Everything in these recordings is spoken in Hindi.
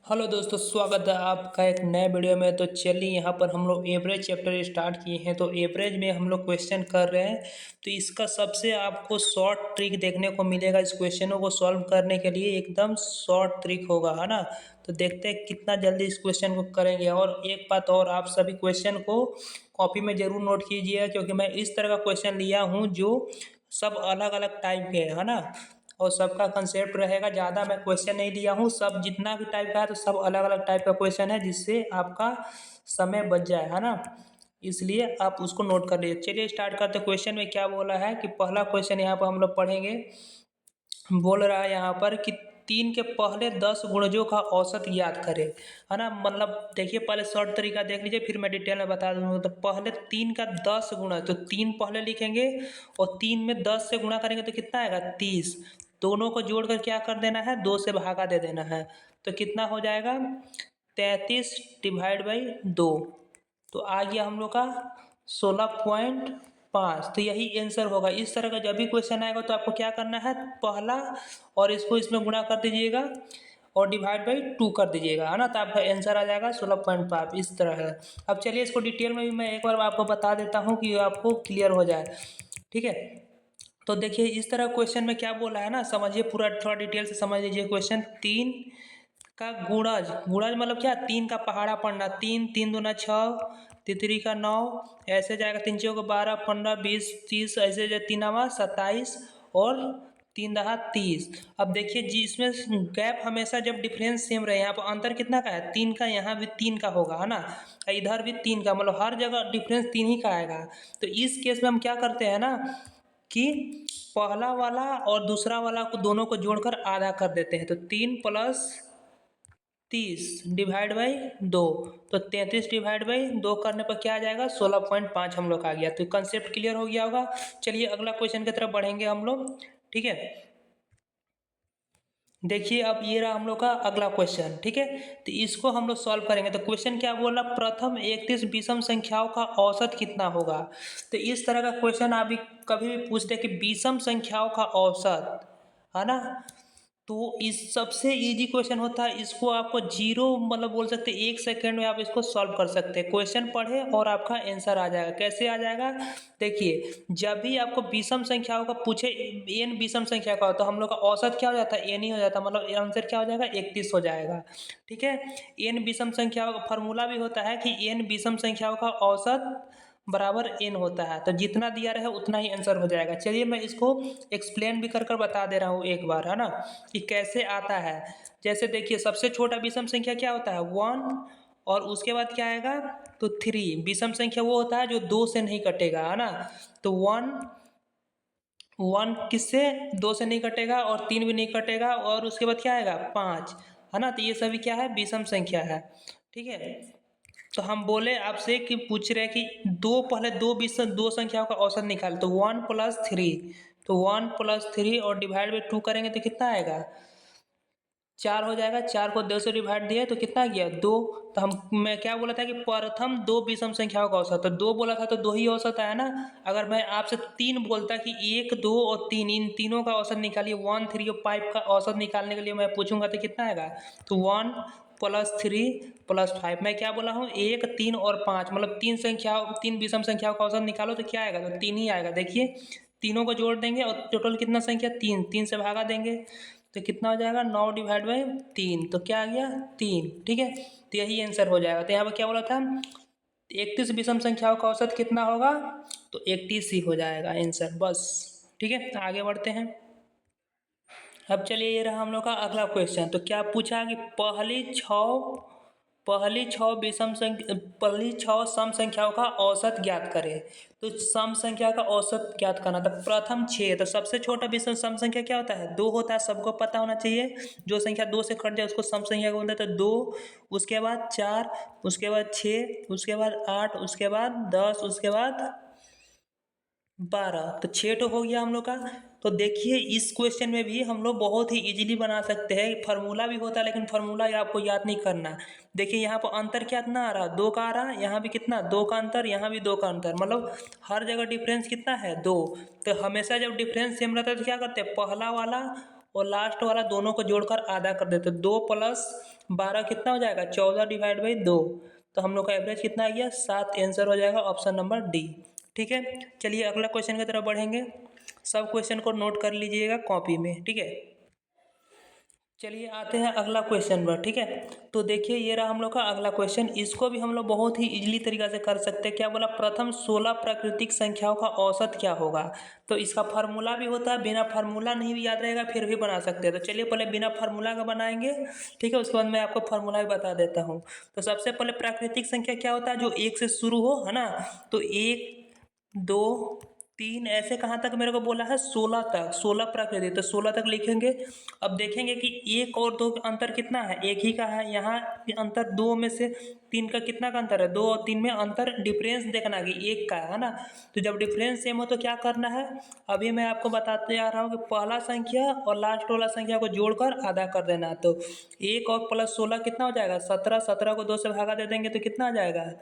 हेलो दोस्तों, स्वागत है आपका एक नए वीडियो में। तो चलिए यहाँ पर हम लोग एवरेज चैप्टर स्टार्ट किए हैं। तो एवरेज में हम लोग क्वेश्चन कर रहे हैं। तो इसका सबसे आपको शॉर्ट ट्रिक देखने को मिलेगा। इस क्वेश्चनों को सॉल्व करने के लिए एकदम शॉर्ट ट्रिक होगा, है ना। तो देखते हैं कितना जल्दी इस क्वेश्चन को करेंगे। और एक बात और, आप सभी क्वेश्चन को कॉपी में ज़रूर नोट कीजिए, क्योंकि मैं इस तरह का क्वेश्चन लिया हूँ जो सब अलग अलग टाइप के है ना। और सबका कंसेप्ट रहेगा, ज़्यादा मैं क्वेश्चन नहीं लिया हूँ। सब जितना भी टाइप का है तो सब अलग अलग टाइप का क्वेश्चन है, जिससे आपका समय बच जाए, है ना। इसलिए आप उसको नोट कर लीजिए। चलिए स्टार्ट करते। क्वेश्चन में क्या बोला है कि पहला क्वेश्चन यहाँ पर हम लोग पढ़ेंगे। बोल रहा है यहाँ पर कि 3 के पहले 10 गुणजों का औसत ज्ञात करें, है ना। मतलब देखिए, पहले शॉर्ट तरीका देख लीजिए, फिर मैं डिटेल में बता दूंगा। तो पहले 3 का 10 गुणा, तो 3 पहले लिखेंगे और 3 में 10 से गुणा करेंगे तो कितना आएगा 30। दोनों को जोड़कर क्या कर देना है, 2 से भागा दे देना है। तो कितना हो जाएगा 33 डिवाइड बाई 2। तो आ गया हम लोग का 16.5। तो यही आंसर होगा। इस तरह का जब भी क्वेश्चन आएगा तो आपको क्या करना है, पहला और इसको इसमें गुणा कर दीजिएगा और डिवाइड बाई 2 कर दीजिएगा, है ना। तो आपका आंसर आ जाएगा 16.5। इस तरह है। अब चलिए इसको डिटेल में भी मैं एक बार आपको बता देता हूँ कि आपको क्लियर हो जाए, ठीक है। तो देखिए इस तरह क्वेश्चन में क्या बोला है ना, समझिए पूरा, थोड़ा डिटेल से समझ लीजिए क्वेश्चन। 3 का गुणज, गुणज मतलब क्या, 3 का पहाड़ा पढ़ना। 3 3 दूना 6, तितरी का 9, ऐसे जाएगा। 3 चौक 12, 15, 20, 30, ऐसे जाए। 3 आवा 27 और 3 दहा 30। अब देखिए जी, इसमें गैप हमेशा जब डिफरेंस सेम रहे, यहाँ पर अंतर कितना का है 3 का, यहाँ भी 3 का होगा, है ना। इधर भी 3 का, मतलब हर जगह डिफरेंस 3 ही का आएगा। तो इस केस में हम क्या करते हैं ना कि पहला वाला और दूसरा वाला को दोनों को जोड़कर आधा कर देते हैं। तो 3 प्लस 30 डिवाइड बाई 2। तो 33 डिवाइड बाई 2 करने पर क्या आ जाएगा 16.5 हम लोग का आ गया। तो कंसेप्ट क्लियर हो गया होगा। चलिए अगला क्वेश्चन की तरफ बढ़ेंगे हम लोग, ठीक है। देखिए अब ये रहा हम लोग का अगला क्वेश्चन, ठीक है। तो इसको हम लोग सॉल्व करेंगे। तो क्वेश्चन क्या बोला, प्रथम 31 विषम संख्याओं का औसत कितना होगा। तो इस तरह का क्वेश्चन आप भी कभी भी पूछते हैं कि विषम संख्याओं का औसत, है ना। तो इस सबसे इजी क्वेश्चन होता है। इसको आपको जीरो मतलब बोल सकते हैं, 1 सेकेंड में आप इसको सॉल्व कर सकते हैं। क्वेश्चन पढ़े और आपका आंसर आ जाएगा। कैसे आ जाएगा, देखिए जब भी आपको विषम संख्याओं का पूछे, एन विषम संख्या का हो, तो हम लोग का औसत क्या हो जाता है, एन ही हो जाता है। मतलब आंसर क्या हो जाएगा 31 हो जाएगा, ठीक है। एन विषम संख्याओं का फॉर्मूला भी होता है कि एन विषम संख्याओं का औसत बराबर एन होता है। तो जितना दिया रहे उतना ही आंसर हो जाएगा। चलिए मैं इसको एक्सप्लेन भी कर कर बता दे रहा हूँ एक बार, है ना, कि कैसे आता है। जैसे देखिए, सबसे छोटा विषम संख्या क्या होता है 1, और उसके बाद क्या आएगा तो 3। विषम संख्या वो होता है जो 2 से नहीं कटेगा, है ना। तो 1 1 किससे 2 से नहीं कटेगा, और 3 भी नहीं कटेगा, और उसके बाद क्या आएगा 5, है ना। तो ये सभी क्या है, विषम संख्या है, ठीक है। तो हम बोले आपसे कि पूछ रहे हैं कि पहले दो संख्याओं का औसत निकाल। तो 1 + 3, तो 1 + 3 और डिवाइड बाई 2 करेंगे तो कितना आएगा 4 हो जाएगा। 4 को 2 से डिवाइड दिया तो कितना गया 2। तो मैं क्या बोला था कि प्रथम 2 विषम संख्याओं का औसत, तो 2 बोला था तो 2 ही औसत आया ना। अगर मैं आपसे 3 बोलता कि 1 2 और 3, इन तीनों का औसत निकालिए, 1 3 और 5 का औसत निकालने के लिए मैं पूछूंगा तो कितना आएगा। तो 1 + 3 + 5, मैं क्या बोला हूँ 1 3 और 5, मतलब 3 विषम संख्याओं का औसत निकालो तो क्या आएगा, तो 3 ही आएगा। देखिए तीनों को जोड़ देंगे और टोटल कितना संख्या 3, 3 से भागा देंगे तो कितना हो जाएगा 9 डिवाइड बाई 3। तो क्या आ गया 3, ठीक है। तो यही आंसर हो जाएगा। तो यहाँ पर क्या बोला था 31 विषम संख्याओं का औसत कितना होगा, तो 31 ही हो जाएगा आंसर, बस, ठीक है। आगे बढ़ते हैं। अब चलिए ये रहा हम लोग का अगला क्वेश्चन। तो क्या पूछा कि पहली छः सम संख्याओं का औसत ज्ञात करें। तो सम संख्या का औसत ज्ञात करना, तो प्रथम 6। तो सबसे छोटा विषम सम संख्या क्या होता है 2 होता है, सबको पता होना चाहिए। जो संख्या 2 से कट जाए उसको सम संख्या बोलते हैं। तो 2, उसके बाद 4, उसके बाद 6, उसके बाद 8, उसके बाद 10, उसके बाद 12। तो 6 तो हो गया हम लोग का। तो देखिए इस क्वेश्चन में भी हम लोग बहुत ही इजीली बना सकते हैं। फार्मूला भी होता है, लेकिन फार्मूला आपको याद नहीं करना। देखिए यहाँ पर अंतर कितना आ रहा, 2 का आ रहा है, यहाँ भी कितना 2 का अंतर, यहाँ भी 2 का अंतर, मतलब हर जगह डिफरेंस कितना है 2। तो हमेशा जब डिफरेंस सेम रहता है तो क्या करते हैं, पहला वाला और लास्ट वाला दोनों को जोड़कर आधा कर देते, 2 + 12 कितना हो जाएगा, 14 डिवाइड बाई 2, तो हम लोग का एवरेज कितना आ गया, 7 आंसर हो जाएगा ऑप्शन नंबर डी। ठीक है, चलिए अगला क्वेश्चन की तरफ बढ़ेंगे। सब क्वेश्चन को नोट कर लीजिएगा कॉपी में। ठीक है, चलिए आते हैं अगला क्वेश्चन पर। ठीक है, तो देखिए ये रहा हम लोग का अगला क्वेश्चन। इसको भी हम लोग बहुत ही इजीली तरीका से कर सकते हैं। क्या बोला, प्रथम 16 प्राकृतिक संख्याओं का औसत क्या होगा। तो इसका फार्मूला भी होता है, बिना फार्मूला नहीं भी याद रहेगा फिर भी बना सकते हैं। तो चलिए पहले बिना फार्मूला का बनाएंगे, ठीक है, उसके बाद मैं आपको फार्मूला भी बता देता हूँ। तो सबसे पहले प्राकृतिक संख्या क्या होता है, जो 1 से शुरू हो, है ना। तो 1 2 3 ऐसे कहाँ तक मेरे को बोला है, 16 तक, 16 प्राकृतिक, तो 16 तक लिखेंगे। अब देखेंगे कि 1 और 2 का अंतर कितना है, एक ही का है। यहाँ अंतर 2 में से 3 का कितना का अंतर है, 2 और 3 में अंतर, डिफरेंस देखना कि 1 का है ना। तो जब डिफरेंस सेम हो तो क्या करना है, अभी मैं आपको बताते आ रहा हूँ कि पहला संख्या और लास्ट वाला संख्या को जोड़कर आधा कर देना। तो 1 और प्लस 16 कितना हो जाएगा, 17, 17 को 2 से भागा दे देंगे तो कितना आ जाएगा,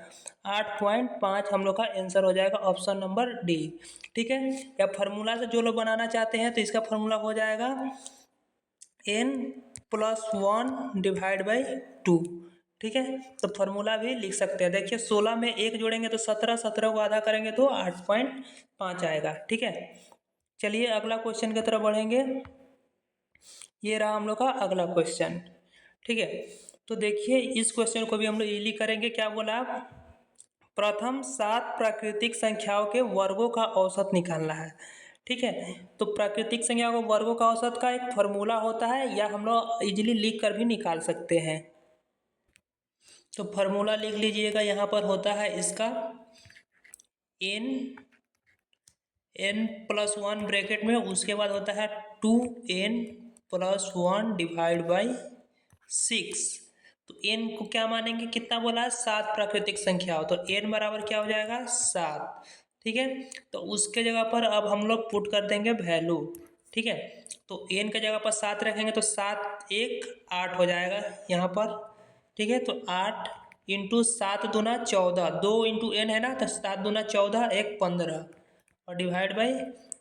8.5 हम लोग का आंसर हो जाएगा ऑप्शन नंबर डी। ठीक है, या फार्मूला से जो लोग बनाना चाहते हैं तो इसका फार्मूला हो जाएगा n+1 डिवाइड बाई 2। ठीक है, तो फार्मूला भी लिख सकते हैं। देखिए 16 में 1 जोड़ेंगे तो 17, 17 को आधा करेंगे तो 8.5 आएगा। ठीक है, चलिए अगला क्वेश्चन की तरफ बढ़ेंगे। ये रहा हम लोग का अगला क्वेश्चन। ठीक है, तो देखिए इस क्वेश्चन को भी हम लोग इजीली करेंगे। क्या बोला, प्रथम 7 प्राकृतिक संख्याओं के वर्गों का औसत निकालना है। ठीक है, तो प्राकृतिक संख्याओं के वर्गों का औसत का एक फार्मूला होता है, या हम लोग इजीली लिख कर भी निकाल सकते हैं। तो फार्मूला लिख लीजिएगा, यहाँ पर होता है इसका n+1 ब्रैकेट में, उसके बाद होता है 2n+1 डिवाइड बाई 6। तो n को क्या मानेंगे, कितना बोला है, 7 प्राकृतिक संख्या हो, तो n बराबर क्या हो जाएगा, 7। ठीक है, तो उसके जगह पर अब हम लोग पुट कर देंगे वैल्यू। ठीक है, तो n के जगह पर 7 रखेंगे तो 7 1 8 हो जाएगा यहाँ पर। ठीक है, तो 8 इंटू 7 दूना 14, 2 इंटू n है ना, तो 7 दूना 14, 1 15 और डिवाइड बाई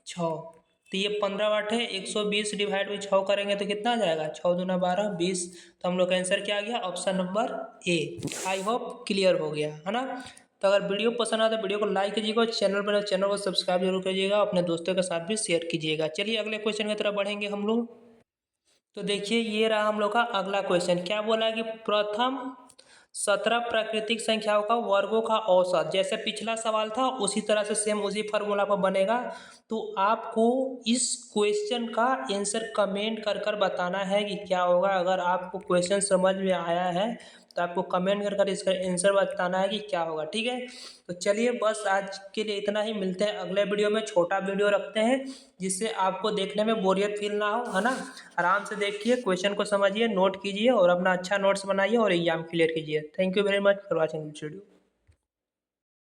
6। तो ये 15 वाट है, 120 डिवाइड बाई 6 करेंगे तो कितना आ जाएगा, 6 दूना 12 20। तो हम लोग का आंसर क्या आ गया, option number A. I hope clear हो गया है ना। तो अगर वीडियो पसंद आए तो वीडियो को लाइक कीजिएगा, चैनल को सब्सक्राइब जरूर कीजिएगा, अपने दोस्तों के साथ भी शेयर कीजिएगा। चलिए अगले क्वेश्चन की तरफ बढ़ेंगे हम लोग। तो देखिए ये रहा हम लोग का अगला क्वेश्चन। क्या बोला है कि प्रथम 17 प्राकृतिक संख्याओं का वर्गों का औसत, जैसे पिछला सवाल था उसी तरह से सेम उसी फार्मूला पर बनेगा। तो आपको इस क्वेश्चन का आंसर कमेंट कर कर बताना है कि क्या होगा। अगर आपको क्वेश्चन समझ में आया है तो आपको कमेंट कर कर इसका आंसर बताना है कि क्या होगा। ठीक है, तो चलिए बस आज के लिए इतना ही, मिलते हैं अगले वीडियो में। छोटा वीडियो रखते हैं जिससे आपको देखने में बोरियत फील ना हो, है ना। आराम से देखिए, क्वेश्चन को समझिए, नोट कीजिए और अपना अच्छा नोट्स बनाइए और एग्जाम क्लियर कीजिए। Thank you very much for watching this video.